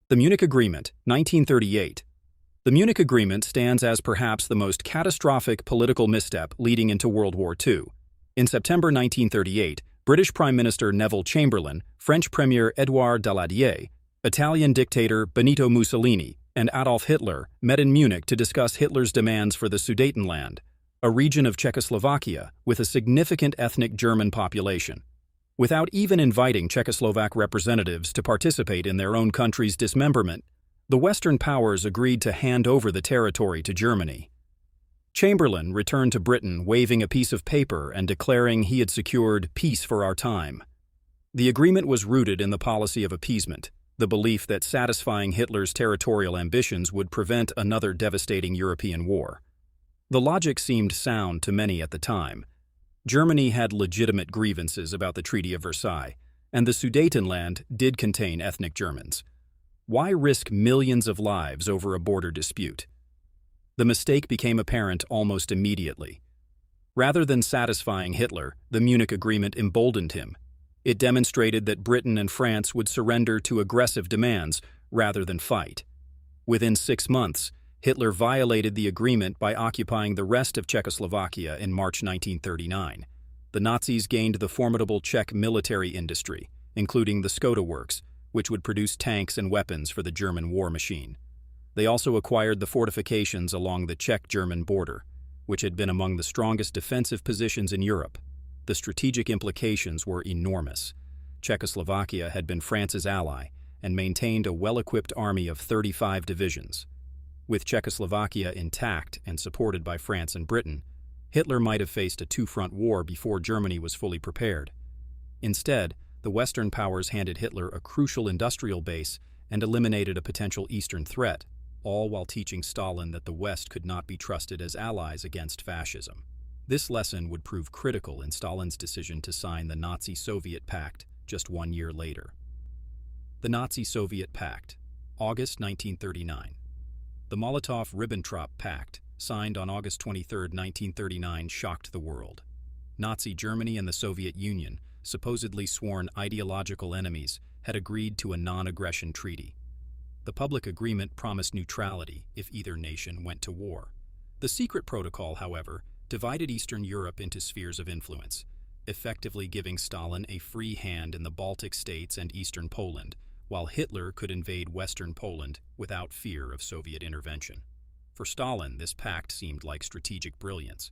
The Munich Agreement, 1938. The Munich Agreement stands as perhaps the most catastrophic political misstep leading into World War II. In September 1938, British Prime Minister Neville Chamberlain, French Premier Édouard Daladier, Italian dictator Benito Mussolini, and Adolf Hitler met in Munich to discuss Hitler's demands for the Sudetenland, a region of Czechoslovakia with a significant ethnic German population. Without even inviting Czechoslovak representatives to participate in their own country's dismemberment, the Western powers agreed to hand over the territory to Germany. Chamberlain returned to Britain waving a piece of paper and declaring he had secured peace for our time. The agreement was rooted in the policy of appeasement, the belief that satisfying Hitler's territorial ambitions would prevent another devastating European war. The logic seemed sound to many at the time. Germany had legitimate grievances about the Treaty of Versailles, and the Sudetenland did contain ethnic Germans. Why risk millions of lives over a border dispute? The mistake became apparent almost immediately. Rather than satisfying Hitler, the Munich Agreement emboldened him. It demonstrated that Britain and France would surrender to aggressive demands rather than fight. Within 6 months, Hitler violated the agreement by occupying the rest of Czechoslovakia in March 1939. The Nazis gained the formidable Czech military industry, including the Skoda works, which would produce tanks and weapons for the German war machine. They also acquired the fortifications along the Czech-German border, which had been among the strongest defensive positions in Europe. The strategic implications were enormous. Czechoslovakia had been France's ally and maintained a well-equipped army of 35 divisions. With Czechoslovakia intact and supported by France and Britain, Hitler might have faced a two-front war before Germany was fully prepared. Instead, the Western powers handed Hitler a crucial industrial base and eliminated a potential Eastern threat, all while teaching Stalin that the West could not be trusted as allies against fascism. This lesson would prove critical in Stalin's decision to sign the Nazi-Soviet Pact just 1 year later. The Nazi-Soviet Pact, August 1939. The Molotov-Ribbentrop Pact, signed on August 23, 1939, shocked the world. Nazi Germany and the Soviet Union, supposedly sworn ideological enemies, had agreed to a non-aggression treaty. The public agreement promised neutrality if either nation went to war. The secret protocol, however, divided Eastern Europe into spheres of influence, effectively giving Stalin a free hand in the Baltic states and eastern Poland, while Hitler could invade Western Poland without fear of Soviet intervention. For Stalin, this pact seemed like strategic brilliance.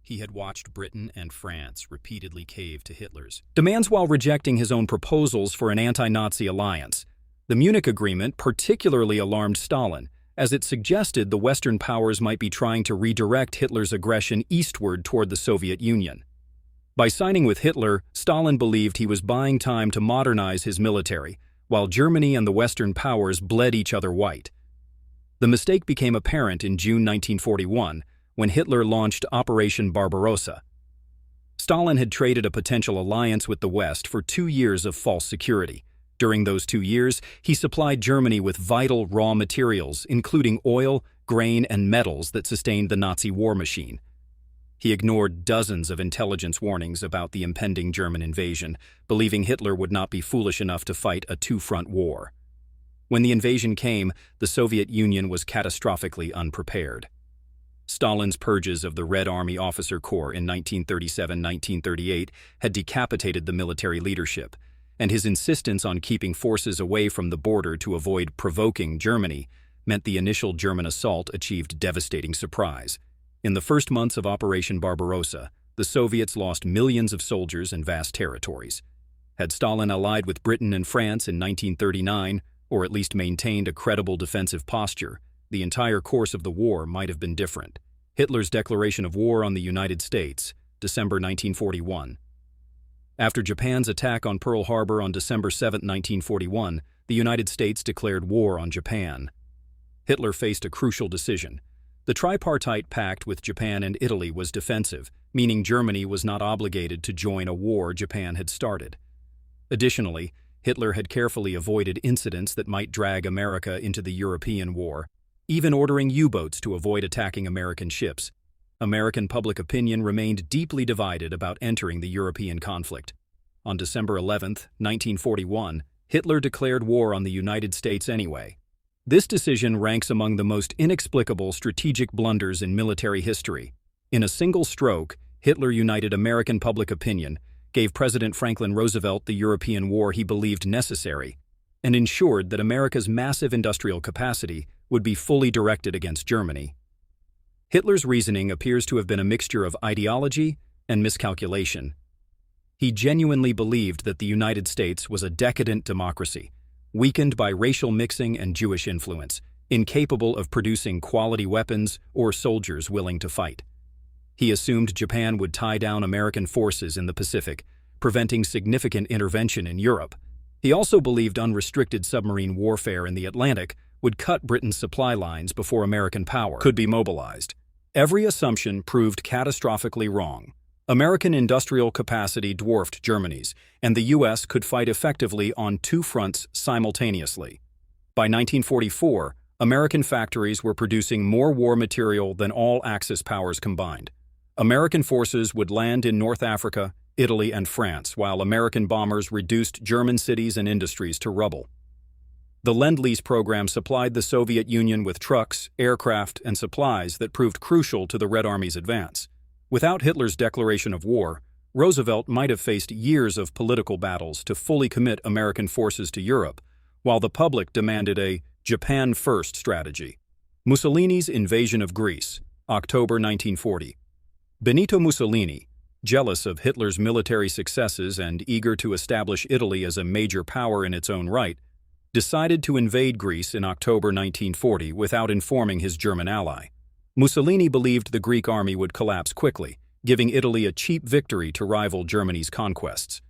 He had watched Britain and France repeatedly cave to Hitler's demands while rejecting his own proposals for an anti-Nazi alliance. The Munich Agreement particularly alarmed Stalin, as it suggested the Western powers might be trying to redirect Hitler's aggression eastward toward the Soviet Union. By signing with Hitler, Stalin believed he was buying time to modernize his military, while Germany and the Western powers bled each other white. The mistake became apparent in June 1941, when Hitler launched Operation Barbarossa. Stalin had traded a potential alliance with the West for 2 years of false security. During those 2 years, he supplied Germany with vital raw materials, including oil, grain, and metals that sustained the Nazi war machine. He ignored dozens of intelligence warnings about the impending German invasion, believing Hitler would not be foolish enough to fight a two-front war. When the invasion came, the Soviet Union was catastrophically unprepared. Stalin's purges of the Red Army Officer Corps in 1937-1938 had decapitated the military leadership, and his insistence on keeping forces away from the border to avoid provoking Germany meant the initial German assault achieved devastating surprise. In the first months of Operation Barbarossa, the Soviets lost millions of soldiers and vast territories. Had Stalin allied with Britain and France in 1939, or at least maintained a credible defensive posture, the entire course of the war might have been different. Hitler's declaration of war on the United States, December 1941. After Japan's attack on Pearl Harbor on December 7, 1941, the United States declared war on Japan. Hitler faced a crucial decision. The tripartite pact with Japan and Italy was defensive, meaning Germany was not obligated to join a war Japan had started. Additionally, Hitler had carefully avoided incidents that might drag America into the European war, even ordering U-boats to avoid attacking American ships. American public opinion remained deeply divided about entering the European conflict. On December 11, 1941, Hitler declared war on the United States anyway. This decision ranks among the most inexplicable strategic blunders in military history. In a single stroke, Hitler united American public opinion, gave President Franklin Roosevelt the European war he believed necessary, and ensured that America's massive industrial capacity would be fully directed against Germany. Hitler's reasoning appears to have been a mixture of ideology and miscalculation. He genuinely believed that the United States was a decadent democracy, weakened by racial mixing and Jewish influence, incapable of producing quality weapons or soldiers willing to fight. He assumed Japan would tie down American forces in the Pacific, preventing significant intervention in Europe. He also believed unrestricted submarine warfare in the Atlantic would cut Britain's supply lines before American power could be mobilized. Every assumption proved catastrophically wrong. American industrial capacity dwarfed Germany's, and the U.S. could fight effectively on two fronts simultaneously. By 1944, American factories were producing more war material than all Axis powers combined. American forces would land in North Africa, Italy, and France, while American bombers reduced German cities and industries to rubble. The Lend-Lease program supplied the Soviet Union with trucks, aircraft, and supplies that proved crucial to the Red Army's advance. Without Hitler's declaration of war, Roosevelt might have faced years of political battles to fully commit American forces to Europe, while the public demanded a Japan-first strategy. Mussolini's invasion of Greece, October 1940. Benito Mussolini, jealous of Hitler's military successes and eager to establish Italy as a major power in its own right, decided to invade Greece in October 1940 without informing his German ally. Mussolini believed the Greek army would collapse quickly, giving Italy a cheap victory to rival Germany's conquests.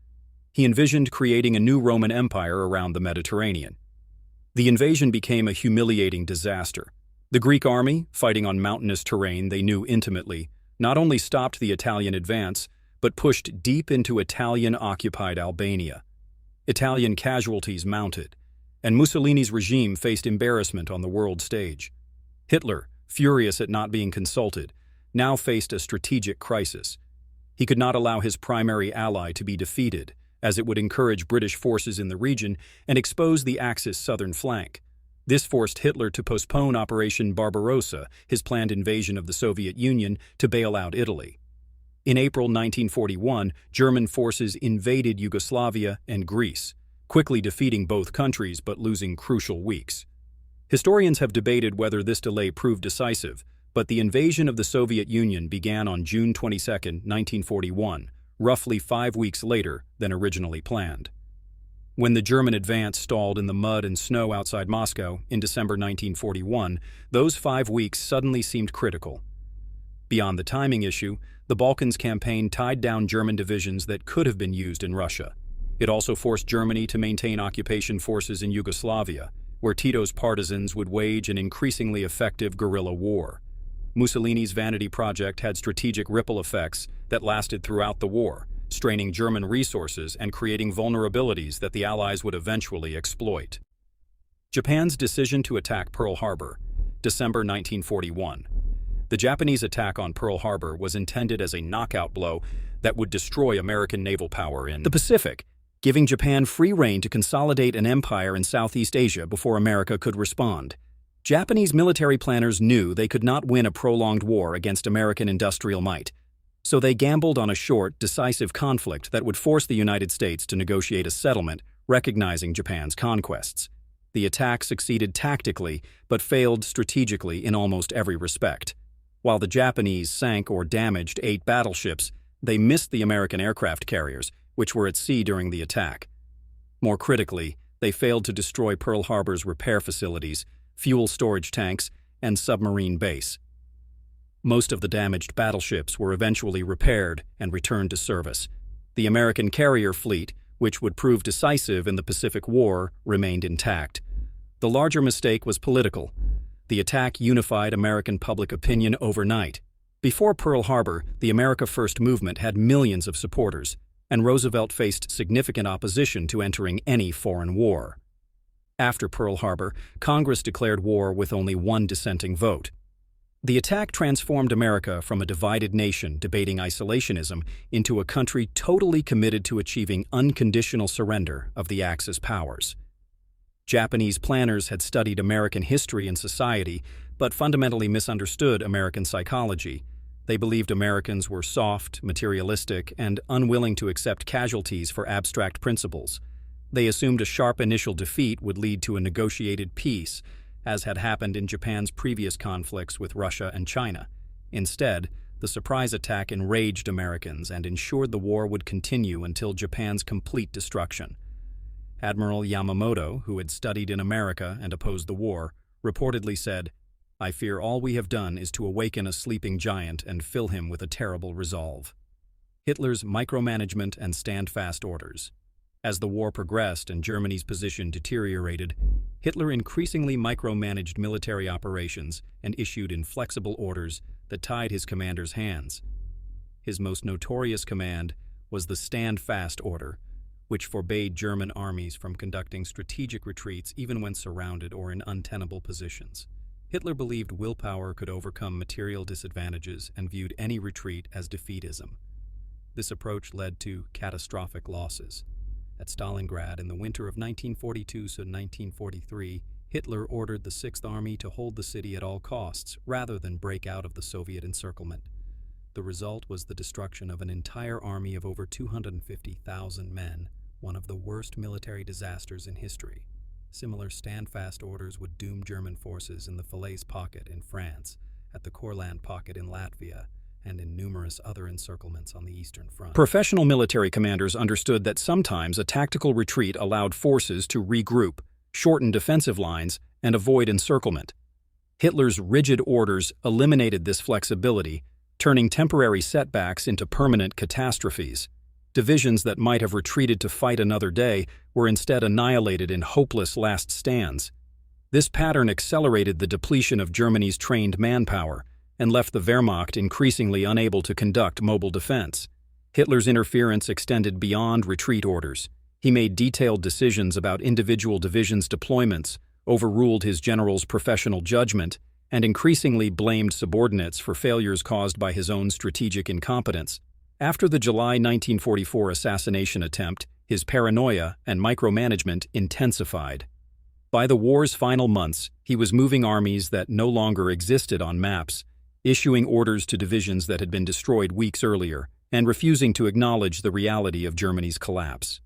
He envisioned creating a new Roman Empire around the Mediterranean. The invasion became a humiliating disaster. The Greek army, fighting on mountainous terrain they knew intimately, not only stopped the Italian advance, but pushed deep into Italian-occupied Albania. Italian casualties mounted, and Mussolini's regime faced embarrassment on the world stage. Hitler, furious at not being consulted, now faced a strategic crisis. He could not allow his primary ally to be defeated, as it would encourage British forces in the region and expose the Axis southern flank. This forced Hitler to postpone Operation Barbarossa, his planned invasion of the Soviet Union, to bail out Italy. In April 1941, German forces invaded Yugoslavia and Greece, quickly defeating both countries but losing crucial weeks. Historians have debated whether this delay proved decisive, but the invasion of the Soviet Union began on June 22, 1941, roughly 5 weeks later than originally planned. When the German advance stalled in the mud and snow outside Moscow in December 1941, those 5 weeks suddenly seemed critical. Beyond the timing issue, the Balkans campaign tied down German divisions that could have been used in Russia. It also forced Germany to maintain occupation forces in Yugoslavia, where Tito's partisans would wage an increasingly effective guerrilla war. Mussolini's vanity project had strategic ripple effects that lasted throughout the war, straining German resources and creating vulnerabilities that the Allies would eventually exploit. Japan's decision to attack Pearl Harbor, December 1941. The Japanese attack on Pearl Harbor was intended as a knockout blow that would destroy American naval power in the Pacific, giving Japan free rein to consolidate an empire in Southeast Asia before America could respond. Japanese military planners knew they could not win a prolonged war against American industrial might, so they gambled on a short, decisive conflict that would force the United States to negotiate a settlement recognizing Japan's conquests. The attack succeeded tactically, but failed strategically in almost every respect. While the Japanese sank or damaged 8 battleships, they missed the American aircraft carriers, which were at sea during the attack. More critically, they failed to destroy Pearl Harbor's repair facilities, fuel storage tanks, and submarine base. Most of the damaged battleships were eventually repaired and returned to service. The American carrier fleet, which would prove decisive in the Pacific War, remained intact. The larger mistake was political. The attack unified American public opinion overnight. Before Pearl Harbor, the America First movement had millions of supporters, and Roosevelt faced significant opposition to entering any foreign war. After Pearl Harbor, Congress declared war with only one dissenting vote. The attack transformed America from a divided nation debating isolationism into a country totally committed to achieving unconditional surrender of the Axis powers. Japanese planners had studied American history and society, but fundamentally misunderstood American psychology. They believed Americans were soft, materialistic, and unwilling to accept casualties for abstract principles. They assumed a sharp initial defeat would lead to a negotiated peace, as had happened in Japan's previous conflicts with Russia and China. Instead, the surprise attack enraged Americans and ensured the war would continue until Japan's complete destruction. Admiral Yamamoto, who had studied in America and opposed the war, reportedly said, "I fear all we have done is to awaken a sleeping giant and fill him with a terrible resolve." Hitler's micromanagement and stand-fast orders. As the war progressed and Germany's position deteriorated, Hitler increasingly micromanaged military operations and issued inflexible orders that tied his commanders' hands. His most notorious command was the Stand Fast Order, which forbade German armies from conducting strategic retreats even when surrounded or in untenable positions. Hitler believed willpower could overcome material disadvantages and viewed any retreat as defeatism. This approach led to catastrophic losses. At Stalingrad in the winter of 1942–1943, Hitler ordered the Sixth Army to hold the city at all costs rather than break out of the Soviet encirclement. The result was the destruction of an entire army of over 250,000 men, one of the worst military disasters in history. Similar stand-fast orders would doom German forces in the Falaise Pocket in France, at the Courland Pocket in Latvia, and in numerous other encirclements on the Eastern Front. Professional military commanders understood that sometimes a tactical retreat allowed forces to regroup, shorten defensive lines, and avoid encirclement. Hitler's rigid orders eliminated this flexibility, turning temporary setbacks into permanent catastrophes. Divisions that might have retreated to fight another day were instead annihilated in hopeless last stands. This pattern accelerated the depletion of Germany's trained manpower and left the Wehrmacht increasingly unable to conduct mobile defense. Hitler's interference extended beyond retreat orders. He made detailed decisions about individual divisions' deployments, overruled his generals' professional judgment, and increasingly blamed subordinates for failures caused by his own strategic incompetence. After the July 1944 assassination attempt, his paranoia and micromanagement intensified. By the war's final months, he was moving armies that no longer existed on maps, issuing orders to divisions that had been destroyed weeks earlier, and refusing to acknowledge the reality of Germany's collapse.